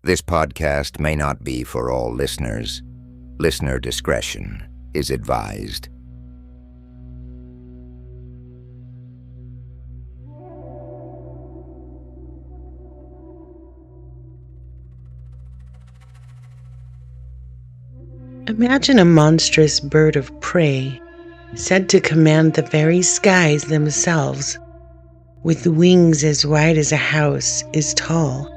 This podcast may not be for all listeners. Listener discretion is advised. Imagine a monstrous bird of prey, said to command the very skies themselves, with wings as wide as a house is tall,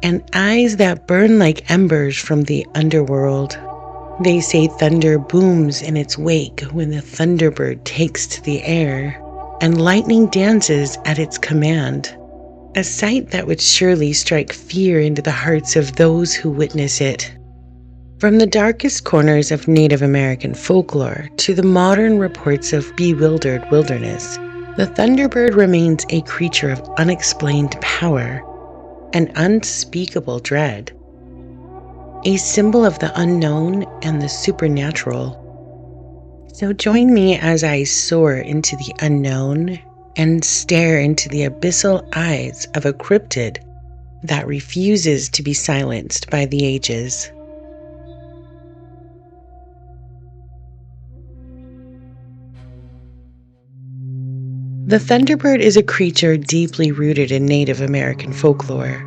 and eyes that burn like embers from the underworld. They say thunder booms in its wake when the Thunderbird takes to the air, and lightning dances at its command, a sight that would surely strike fear into the hearts of those who witness it. From the darkest corners of Native American folklore to the modern reports of bewildered wilderness, the Thunderbird remains a creature of unexplained power and unspeakable dread, a symbol of the unknown and the supernatural. So join me as I soar into the unknown and stare into the abyssal eyes of a cryptid that refuses to be silenced by the ages. The Thunderbird is a creature deeply rooted in Native American folklore.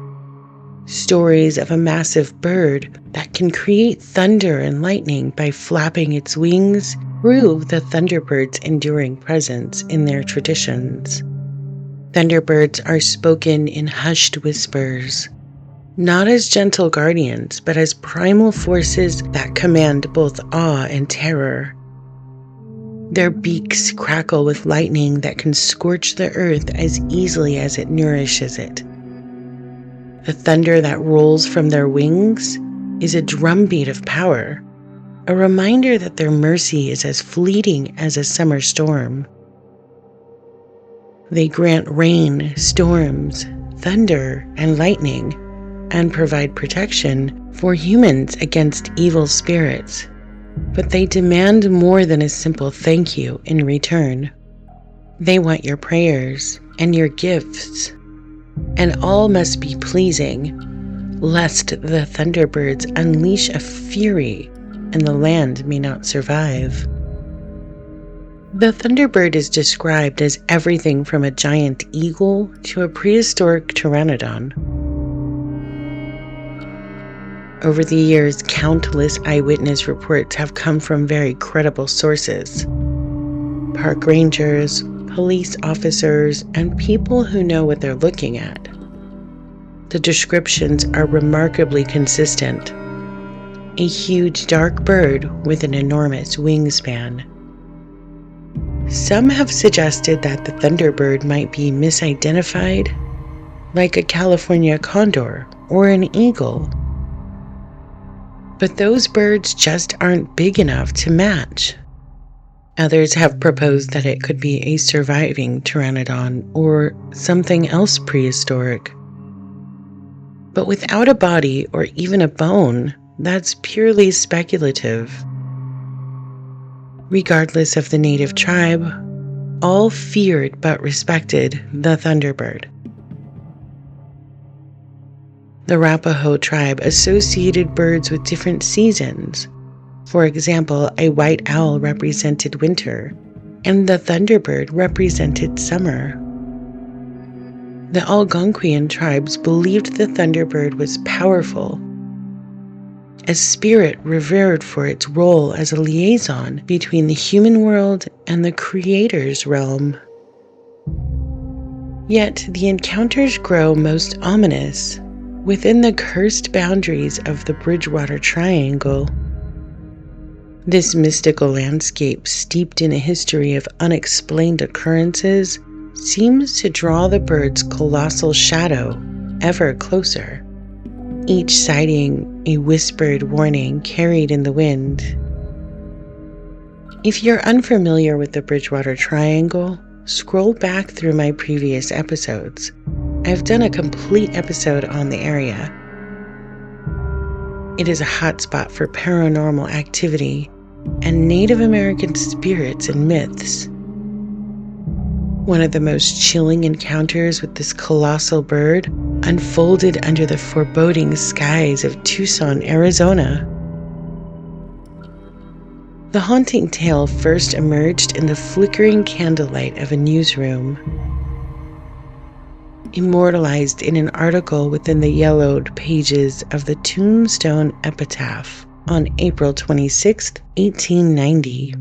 Stories of a massive bird that can create thunder and lightning by flapping its wings prove the Thunderbird's enduring presence in their traditions. Thunderbirds are spoken in hushed whispers, not as gentle guardians, but as primal forces that command both awe and terror. Their beaks crackle with lightning that can scorch the earth as easily as it nourishes it. The thunder that rolls from their wings is a drumbeat of power, a reminder that their mercy is as fleeting as a summer storm. They grant rain, storms, thunder, and lightning, and provide protection for humans against evil spirits. But they demand more than a simple thank you in return. They want your prayers and your gifts, and all must be pleasing, lest the Thunderbirds unleash a fury and the land may not survive. The Thunderbird is described as everything from a giant eagle to a prehistoric pteranodon. Over the years, countless eyewitness reports have come from very credible sources. Park rangers, police officers, and people who know what they're looking at. The descriptions are remarkably consistent. A huge dark bird with an enormous wingspan. Some have suggested that the Thunderbird might be misidentified, like a California condor or an eagle. But those birds just aren't big enough to match. Others have proposed that it could be a surviving pteranodon or something else prehistoric. But without a body or even a bone, that's purely speculative. Regardless of the native tribe, all feared but respected the Thunderbird. The Arapaho tribe associated birds with different seasons. For example, a white owl represented winter, and the Thunderbird represented summer. The Algonquian tribes believed the Thunderbird was powerful, a spirit revered for its role as a liaison between the human world and the Creator's realm. Yet the encounters grow most ominous within the cursed boundaries of the Bridgewater Triangle. This mystical landscape, steeped in a history of unexplained occurrences, seems to draw the bird's colossal shadow ever closer, each sighting a whispered warning carried in the wind. If you're unfamiliar with the Bridgewater Triangle, scroll back through my previous episodes. I've done a complete episode on the area. It is a hotspot for paranormal activity and Native American spirits and myths. One of the most chilling encounters with this colossal bird unfolded under the foreboding skies of Tucson, Arizona. The haunting tale first emerged in the flickering candlelight of a newsroom, immortalized in an article within the yellowed pages of the Tombstone Epitaph on April 26, 1890.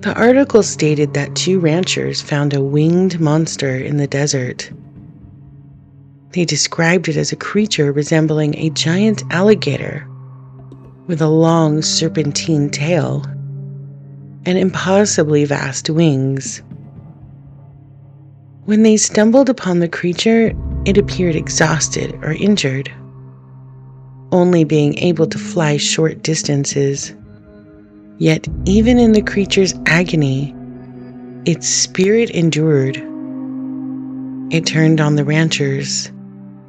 The article stated that two ranchers found a winged monster in the desert. They described it as a creature resembling a giant alligator with a long serpentine tail and impossibly vast wings. When they stumbled upon the creature, it appeared exhausted or injured, only being able to fly short distances. Yet even in the creature's agony, its spirit endured. It turned on the ranchers,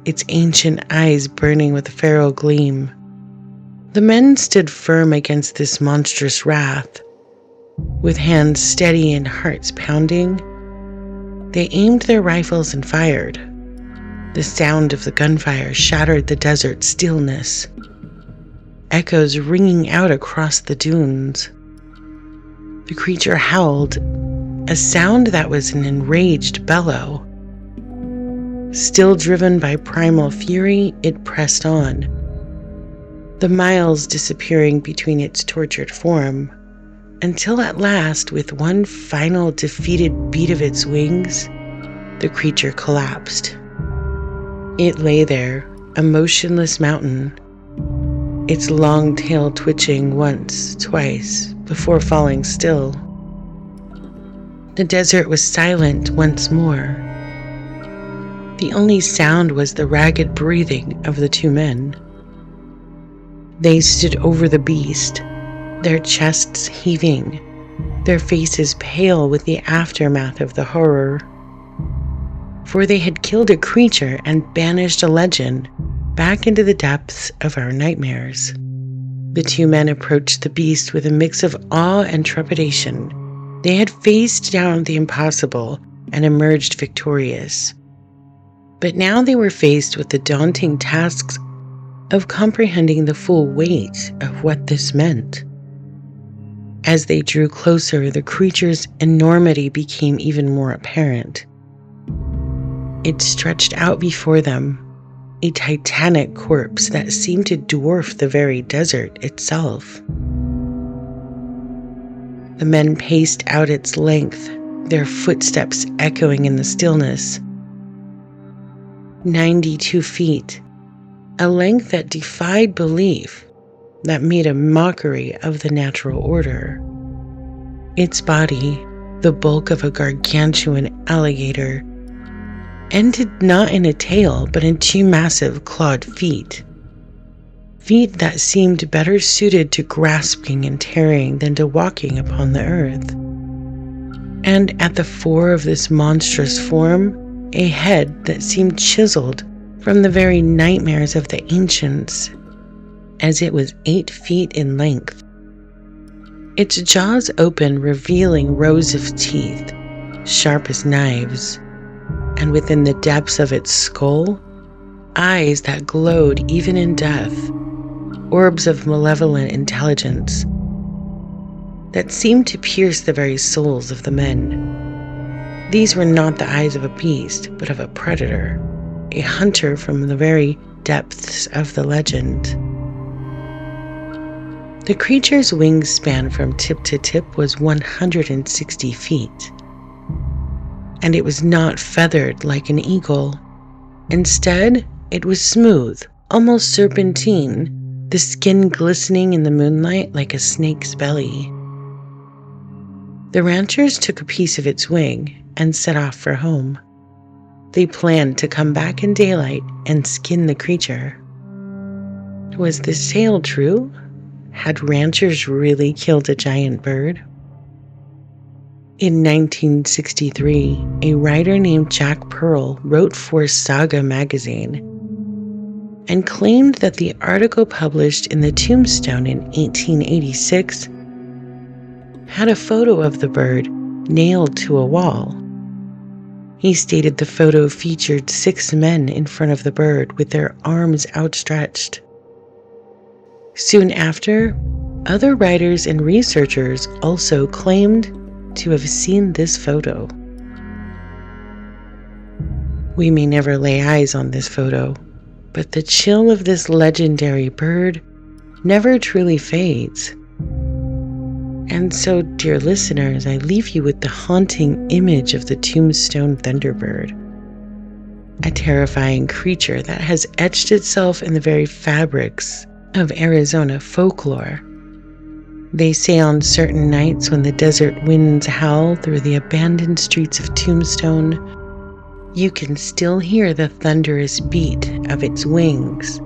its ancient eyes burning with a feral gleam. The men stood firm against this monstrous wrath. With hands steady and hearts pounding, they aimed their rifles and fired. The sound of the gunfire shattered the desert stillness, echoes ringing out across the dunes. The creature howled, a sound that was an enraged bellow. Still driven by primal fury, it pressed on, the miles disappearing between its tortured form, until at last, with one final defeated beat of its wings, the creature collapsed. It lay there, a motionless mountain, its long tail twitching once, twice, before falling still. The desert was silent once more. The only sound was the ragged breathing of the two men. They stood over the beast, their chests heaving, their faces pale with the aftermath of the horror. For they had killed a creature and banished a legend back into the depths of our nightmares. The two men approached the beast with a mix of awe and trepidation. They had faced down the impossible and emerged victorious. But now they were faced with the daunting tasks of comprehending the full weight of what this meant. As they drew closer, the creature's enormity became even more apparent. It stretched out before them, a titanic corpse that seemed to dwarf the very desert itself. The men paced out its length, their footsteps echoing in the stillness. 92 feet, a length that defied belief, that made a mockery of the natural order. Its body, the bulk of a gargantuan alligator, ended not in a tail but in two massive clawed feet. Feet that seemed better suited to grasping and tearing than to walking upon the earth. And at the fore of this monstrous form, a head that seemed chiseled from the very nightmares of the ancients, as it was 8 feet in length. Its jaws open, revealing rows of teeth, sharp as knives, and within the depths of its skull, eyes that glowed even in death, orbs of malevolent intelligence that seemed to pierce the very souls of the men. These were not the eyes of a beast, but of a predator, a hunter from the very depths of the legend. The creature's wingspan from tip to tip was 160 feet, and it was not feathered like an eagle. Instead, it was smooth, almost serpentine, the skin glistening in the moonlight like a snake's belly. The ranchers took a piece of its wing and set off for home. They planned to come back in daylight and skin the creature. Was this tale true? Had ranchers really killed a giant bird? In 1963, a writer named Jack Pearl wrote for Saga magazine and claimed that the article published in the Tombstone in 1886 had a photo of the bird nailed to a wall. He stated the photo featured 6 men in front of the bird with their arms outstretched. Soon after, other writers and researchers also claimed to have seen this photo. We may never lay eyes on this photo, but the chill of this legendary bird never truly fades. And so, dear listeners, I leave you with the haunting image of the tombstone thunderbird, a terrifying creature that has etched itself in the very fabrics of Arizona folklore. They say on certain nights when the desert winds howl through the abandoned streets of Tombstone, you can still hear the thunderous beat of its wings.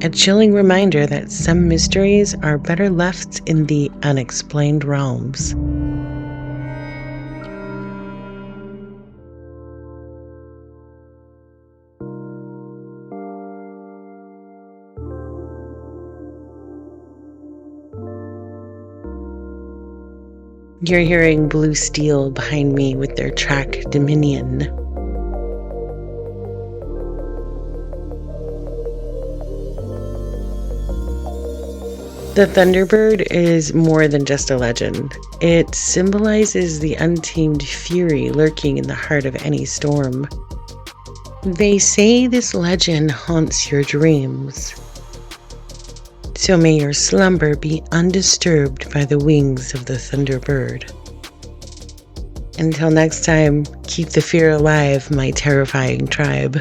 A chilling reminder that some mysteries are better left in the unexplained realms. You're hearing Blue Steel behind me with their track Dominion. The Thunderbird is more than just a legend. It symbolizes the untamed fury lurking in the heart of any storm. They say this legend haunts your dreams. So may your slumber be undisturbed by the wings of the Thunderbird. Until next time, keep the fear alive, my terrifying tribe.